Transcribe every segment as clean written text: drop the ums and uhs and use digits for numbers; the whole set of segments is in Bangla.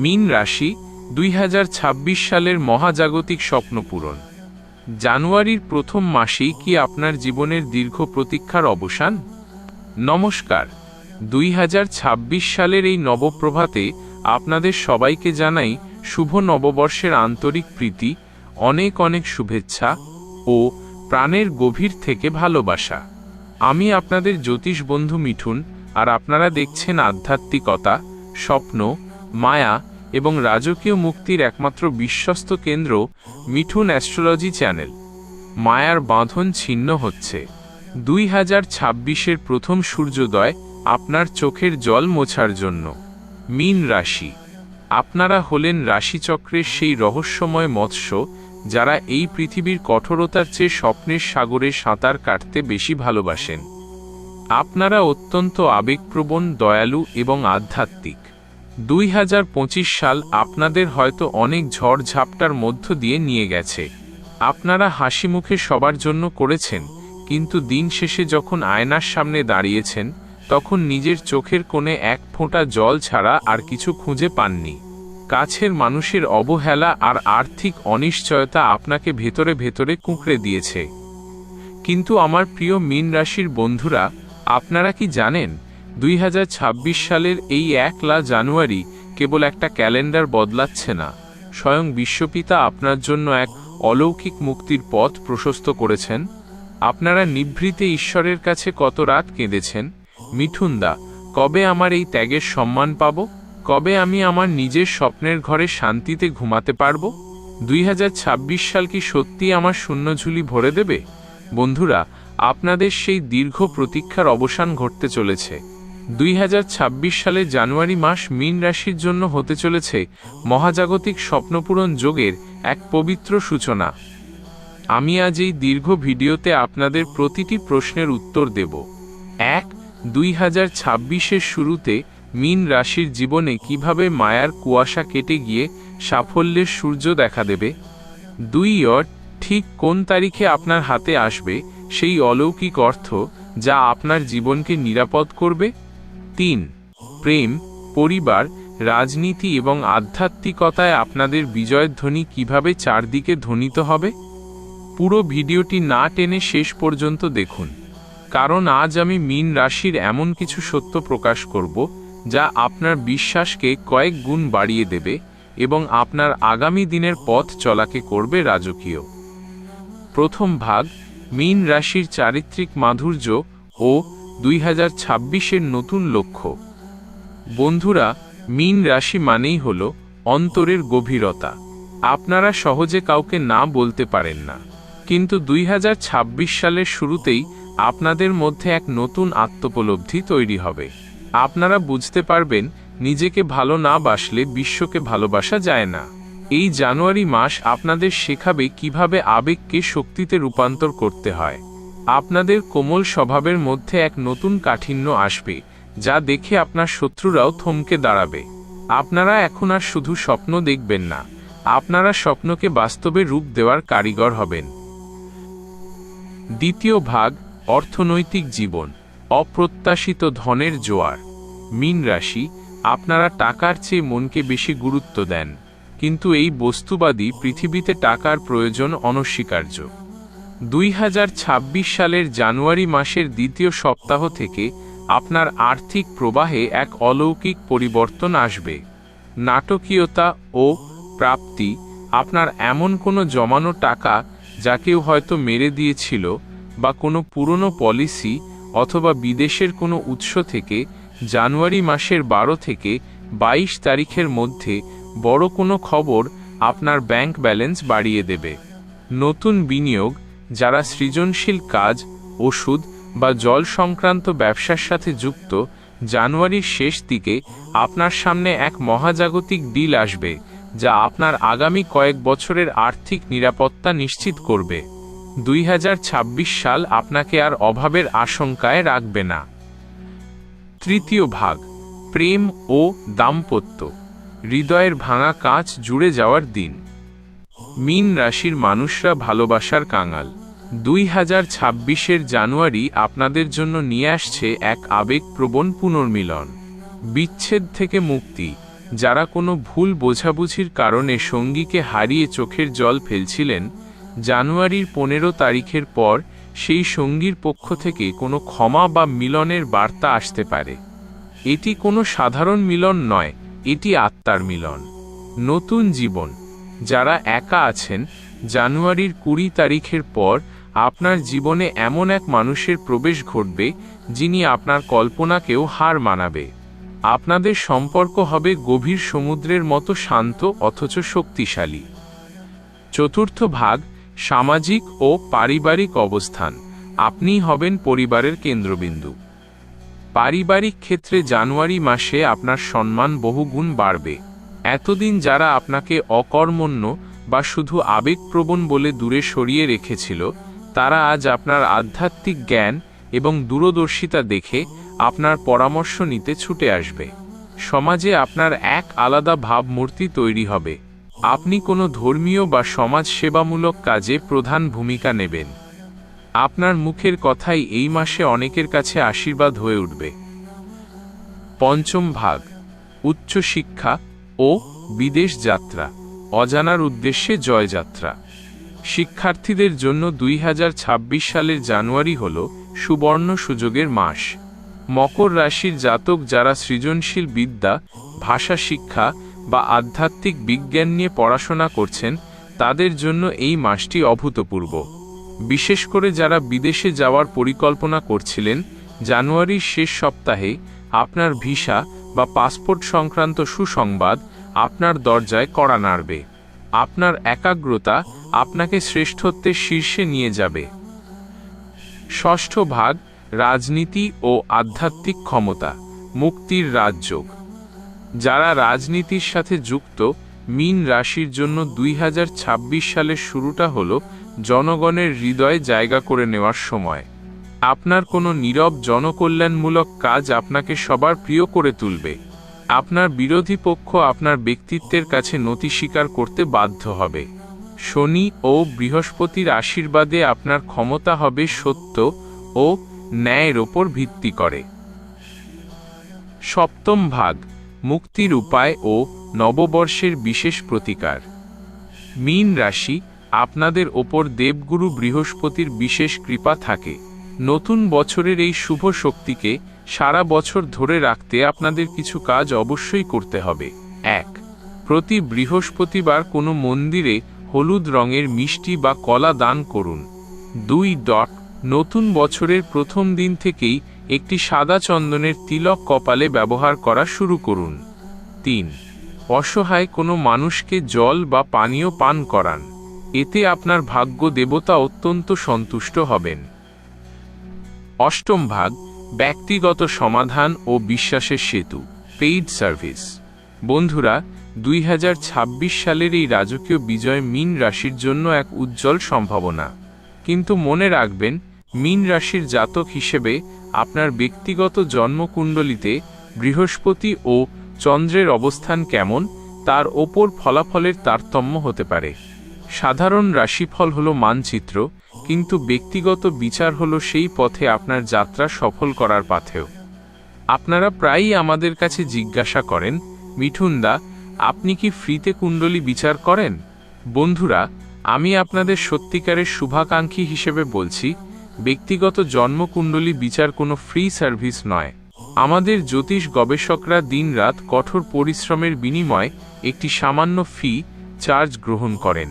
মীন রাশি 2026 সালের মহাজাগতিক স্বপ্নপূরণ। জানুয়ারির প্রথম মাসেই কি আপনার জীবনের দীর্ঘ প্রতীক্ষার অবসান? নমস্কার, 2026 সালের এই নবপ্রভাতে আপনাদের সবাইকে জানাই শুভ নববর্ষের আন্তরিক প্রীতি, অনেক অনেক শুভেচ্ছা ও প্রাণের গভীর থেকে ভালোবাসা। আমি আপনাদের জ্যোতিষ বন্ধু মিঠুন, আর আপনারা দেখছেন আধ্যাত্মিকতা, স্বপ্ন, মায়া এবং রাজকীয় মুক্তির একমাত্র বিশ্বস্ত কেন্দ্র মিঠুন অ্যাস্ট্রোলজি চ্যানেল। মায়ার বাঁধন ছিন্ন হচ্ছে। 2026-এর প্রথম সূর্যোদয় আপনার চোখের জল মোছার জন্য। মীন রাশি, আপনারা হলেন রাশিচক্রের সেই রহস্যময় মৎস্য যারা এই পৃথিবীর কঠোরতার চেয়ে স্বপ্নের সাগরে সাঁতার কাটতে বেশি ভালোবাসেন। আপনারা অত্যন্ত আবেগপ্রবণ, দয়ালু এবং আধ্যাত্মিক। 2025 সাল আপনাদের হয়তো অনেক ঝড়ঝাপটার মধ্য দিয়ে নিয়ে গেছে। আপনারা হাসি মুখে সবার জন্য করেছেন, কিন্তু দিন শেষে যখন আয়নার সামনে দাঁড়িয়েছেন তখন নিজের চোখের কোণে এক ফোঁটা জল ছাড়া আর কিছু খুঁজে পাননি। কাছের মানুষের অবহেলা আর আর্থিক অনিশ্চয়তা আপনাকে ভেতরে ভেতরে কুঁকড়ে দিয়েছে। কিন্তু আমার প্রিয় মীন রাশির বন্ধুরা, আপনারা কি জানেন 2026 সালের এই 1 জানুয়ারি কেবল একটা ক্যালেন্ডার বদলাচ্ছে না, স্বয়ং বিশ্বপিতা আপনার জন্য এক অলৌকিক মুক্তির পথ প্রশস্ত করেছেন। আপনারা নিভৃতে ঈশ্বরের কাছে কত রাত কেঁদেছেন, মিঠুনদা, কবে আমার এই ত্যাগের সম্মান পাব? কবে আমি আমার নিজের স্বপ্নের ঘরে শান্তিতে ঘুমাতে পারব? 2026 সাল কি সত্যি আমার শূন্যঝুলি ভরে দেবে? বন্ধুরা, আপনাদের সেই দীর্ঘ প্রতীক্ষার অবসান ঘটতে চলেছে। 2026 সালের জানুয়ারি মাস মীন রাশির জন্য হতে চলেছে মহাজাগতিক স্বপ্নপূরণ যোগের এক পবিত্র সূচনা। আমি আজ এই দীর্ঘ ভিডিওতে আপনাদের প্রতিটি প্রশ্নের উত্তর দেব। 1. 2026-এর শুরুতে মীন রাশির জীবনে কিভাবে মায়ার কুয়াশা কেটে গিয়ে সাফল্যের সূর্য দেখা দেবে? 2. ঠিক কোন তারিখে আপনার হাতে আসবে সেই অলৌকিক অর্থ যা আপনার জীবনকে নিরাপদ করবে? 3. প্রেম, পরিবার, রাজনীতি এবং আধ্যাত্মিকতায় আপনাদের বিজয়ধ্বনি কিভাবে চারদিকে ধ্বনিত হবে? পুরো ভিডিওটি না টেনে শেষ পর্যন্ত দেখুন, কারণ আজ আমি মীন রাশির এমন কিছু সত্য প্রকাশ করব যা আপনার বিশ্বাসকে কয়েক গুণ বাড়িয়ে দেবে এবং আপনার আগামী দিনের পথ চলাকে করবে রাজকীয়। প্রথম ভাগ, মীন রাশির চারিত্রিক মাধুর্য ও 2026-এর নতুন লক্ষ্য। বন্ধুরা, মীন রাশি মানেই হল অন্তরের গভীরতা। আপনারা সহজে কাউকে না বলতে পারেন না, কিন্তু 2026 সালের শুরুতেই আপনাদের মধ্যে এক নতুন আত্মোপলব্ধি তৈরি হবে। আপনারা বুঝতে পারবেন, নিজেকে ভালো না বাসলে বিশ্বকে ভালোবাসা যায় না। এই জানুয়ারি মাস আপনাদের শেখাবে কিভাবে আবেগকে শক্তিতে রূপান্তর করতে হয়। আপনাদের কোমল স্বভাবের মধ্যে এক নতুন কাঠিন্য আসবে, যা দেখে আপনার শত্রুরাও থমকে দাঁড়াবে। আপনারা এখন আর শুধু স্বপ্ন দেখবেন না, আপনারা স্বপ্নকে বাস্তবে রূপ দেওয়ার কারিগর হবেন। দ্বিতীয় ভাগ, অর্থনৈতিক জীবন, অপ্রত্যাশিত ধনের জোয়ার। মীন রাশি, আপনারা টাকার চেয়ে মনকে বেশি গুরুত্ব দেন, কিন্তু এই বস্তুবাদী পৃথিবীতে টাকার প্রয়োজন অনস্বীকার্য। 2026 সালের জানুয়ারি মাসের দ্বিতীয় সপ্তাহ থেকে আপনার আর্থিক প্রবাহে এক অলৌকিক পরিবর্তন আসবে। নাটকীয়তা ও প্রাপ্তি, আপনার এমন কোনো জমানো টাকা যা কেউ হয়তো মেরে দিয়েছিল, বা কোনো পুরনো পলিসি অথবা বিদেশের কোনো উৎস থেকে জানুয়ারি মাসের 12 থেকে 22 তারিখের মধ্যে বড় কোনো খবর আপনার ব্যাংক ব্যালেন্স বাড়িয়ে দেবে। নতুন বিনিয়োগ, যারা সৃজনশীল কাজ, ওষুধ বা জল সংক্রান্ত ব্যবসার সাথে যুক্ত, জানুয়ারির শেষ দিকে আপনার সামনে এক মহাজাগতিক ডিল আসবে যা আপনার আগামী কয়েক বছরের আর্থিক নিরাপত্তা নিশ্চিত করবে। 2026 সাল আপনাকে আর অভাবের আশঙ্কায় রাখবে না। তৃতীয় ভাগ, প্রেম ও দাম্পত্য, হৃদয়ের ভাঙা কাঁচ জুড়ে যাওয়ার দিন। মীন রাশির মানুষরা ভালোবাসার কাঙাল। 2026-এর জানুয়ারি আপনাদের জন্য নিয়ে আসছে এক আবেগপ্রবণ পুনর্মিলন। বিচ্ছেদ থেকে মুক্তি, যারা কোনো ভুল বোঝাবুঝির কারণে সঙ্গীকে হারিয়ে চোখের জল ফেলছিলেন, জানুয়ারির 15 তারিখের পর সেই সঙ্গীর পক্ষ থেকে কোনো ক্ষমা বা মিলনের বার্তা আসতে পারে। এটি কোনো সাধারণ মিলন নয়, এটি আত্মার মিলন। নতুন জীবন। যারা একা আছেন, জানুয়ারির 20 তারিখের পর আপনার জীবনে এমন এক মানুষের প্রবেশ ঘটবে যিনি আপনার কল্পনাকেও হার মানাবে। আপনাদের সম্পর্ক হবে গভীর সমুদ্রের মতো শান্ত অথচ শক্তিশালী। চতুর্থ ভাগ, সামাজিক ও পারিবারিক অবস্থান। আপনিই হবেন পরিবারের কেন্দ্রবিন্দু। পারিবারিক ক্ষেত্রে জানুয়ারি মাসে আপনার সম্মান বহুগুণ বাড়বে। এতদিন যারা আপনাকে অকর্মণ্য বা শুধু আবেগপ্রবণ বলে দূরে সরিয়ে রেখেছিল, তারা আজ আপনার আধ্যাত্মিক জ্ঞান এবং দূরদর্শিতা দেখে আপনার পরামর্শ নিতে ছুটে আসবে। সমাজে আপনার এক আলাদা ভাবমূর্তি তৈরি হবে। আপনি কোনো ধর্মীয় বা সমাজ সেবামূলক কাজে প্রধান ভূমিকা নেবেন। আপনার মুখের কথাই এই মাসে অনেকের কাছে আশীর্বাদ হয়ে উঠবে। পঞ্চম ভাগ, উচ্চশিক্ষা ও বিদেশ যাত্রা। অজানার উদ্দেশ্যে জয়যাত্রা। শিক্ষার্থীদের জন্য 2026 সালের জানুয়ারি হল সুবর্ণ সুযোগের মাস। মকর রাশির জাতক যারা সৃজনশীল বিদ্যা, ভাষা শিক্ষা বা আধ্যাত্মিক বিজ্ঞান নিয়ে পড়াশোনা করছেন, তাদের জন্য এই মাসটি অভূতপূর্ব। বিশেষ করে যারা বিদেশে যাওয়ার পরিকল্পনা করছিলেন, জানুয়ারির শেষ সপ্তাহে আপনার ভিসা বা পাসপোর্ট সংক্রান্ত সুসংবাদ আপনার দরজায় কড়া নাড়বে। আপনার একাগ্রতা আপনাকে শ্রেষ্ঠত্বের শীর্ষে নিয়ে যাবে। ষষ্ঠ ভাগ, রাজনীতি ও আধ্যাত্মিক ক্ষমতা। মুক্তির রাজযোগ। যারা রাজনীতির সাথে যুক্ত, মীন রাশির জন্য 2026 সালের শুরুটা হল জনগণের হৃদয়ে জায়গা করে নেওয়ার সময়। আপনার কোনো নীরব জনকল্যাণমূলক কাজ আপনাকে সবার প্রিয় করে তুলবে। আপনার বিরোধী পক্ষ আপনার ব্যক্তিত্বের কাছে নতি স্বীকার করতে বাধ্য হবে। শনি ও বৃহস্পতির আশীর্বাদে আপনার ক্ষমতা হবে সত্য ও ন্যায়ের ওপর ভিত্তি করে। সপ্তম ভাগ, মুক্তির উপায় ও নববর্ষের বিশেষ প্রতিকার। মীন রাশি, আপনাদের ওপর দেবগুরু বৃহস্পতির বিশেষ কৃপা থাকে। নতুন বছরের এই শুভ শক্তিকে সারা বছর ধরে রাখতে আপনাদের কিছু কাজ অবশ্যই করতে হবে। 1. প্রতি বৃহস্পতিবার কোনো মন্দিরে হলুদ রঙের মিষ্টি বা কলা দান করুন। 2. নতুন বছরের প্রথম দিন থেকেই একটি সাদা চন্দনের তিলক কপালে ব্যবহার করা শুরু করুন। 3. অসহায় কোনো মানুষকে জল বা পানীয় পান করান। এতে আপনার ভাগ্য দেবতা অত্যন্ত সন্তুষ্ট হবেন। অষ্টম ভাগ, ব্যক্তিগত সমাধান ও বিশ্বাসের সেতু। Paid service. বন্ধুরা, 2026 সালের এই রাজকীয় বিজয় মীন রাশির জন্য এক উজ্জ্বল সম্ভাবনা। কিন্তু মনে রাখবেন, মীন রাশির জাতক হিসেবে আপনার ব্যক্তিগত জন্মকুণ্ডলিতে বৃহস্পতি ও চন্দ্রের অবস্থান কেমন, তার ওপর ফলাফলের তারতম্য হতে পারে। সাধারণ রাশিফল হলো মানচিত্র, কিন্তু ব্যক্তিগত বিচার হলো সেই পথে আপনার যাত্রা সফল করার পাথেয়। আপনারা প্রায়ই আমাদের কাছে জিজ্ঞাসা করেন, মিঠুনদা, আপনি কি ফ্রিতে কুণ্ডলী বিচার করেন? বন্ধুরা, আমি আপনাদের সত্যিকারের শুভাকাঙ্ক্ষী হিসেবে বলছি, ব্যক্তিগত জন্মকুণ্ডলী বিচার কোনো ফ্রি সার্ভিস নয়। আমাদের জ্যোতিষ গবেষকরা দিনরাত কঠোর পরিশ্রমের বিনিময়ে একটি সামান্য ফি চার্জ গ্রহণ করেন।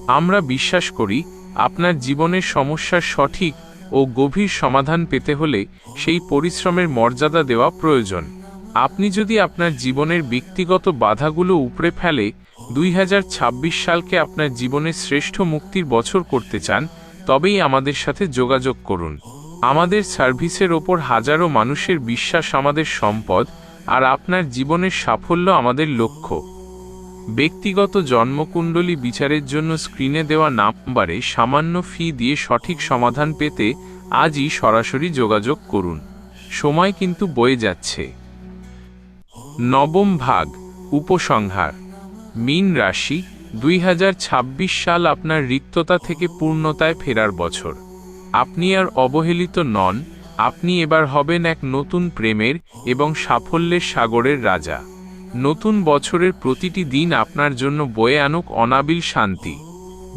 আমরা বিশ্বাস করি, আপনার জীবনের সমস্যার সঠিক ও গভীর সমাধান পেতে হলে সেই পরিশ্রমের মর্যাদা দেওয়া প্রয়োজন। আপনি যদি আপনার জীবনের ব্যক্তিগত বাধাগুলো উপড়ে ফেলে 2026 সালকে আপনার জীবনের শ্রেষ্ঠ মুক্তির বছর করতে চান, তবেই আমাদের সাথে যোগাযোগ করুন। আমাদের সার্ভিসের ওপর হাজারো মানুষের বিশ্বাস আমাদের সম্পদ, আর আপনার জীবনের সাফল্য আমাদের লক্ষ্য। ব্যক্তিগত জন্মকুণ্ডলী বিচারের জন্য স্ক্রিনে দেওয়া নাম্বারে সামান্য ফি দিয়ে সঠিক সমাধান পেতে আজই সরাসরি যোগাযোগ করুন। সময় কিন্তু বয়ে যাচ্ছে। নবম ভাগ, উপসংহার। মীন রাশি, 2026 সাল আপনার রিক্ততা থেকে পূর্ণতায় ফেরার বছর। আপনি আর অবহেলিত নন, আপনি এবার হবেন এক নতুন প্রেমের এবং সাফল্যের সাগরের রাজা। নতুন বছরের প্রতিটি দিন আপনার জন্য বয়ে আনুক অনাবিল শান্তি।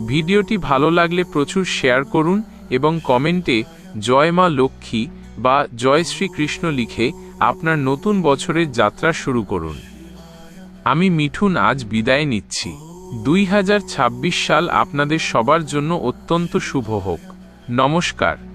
ভিডিওটি ভালো লাগলে প্রচুর শেয়ার করুন এবং কমেন্টে জয় মা লক্ষ্মী বা জয় শ্রীকৃষ্ণ লিখে আপনার নতুন বছরের যাত্রা শুরু করুন। আমি মিঠুন আজ বিদায় নিচ্ছি। 2026 সাল আপনাদের সবার জন্য অত্যন্ত শুভ হোক। নমস্কার।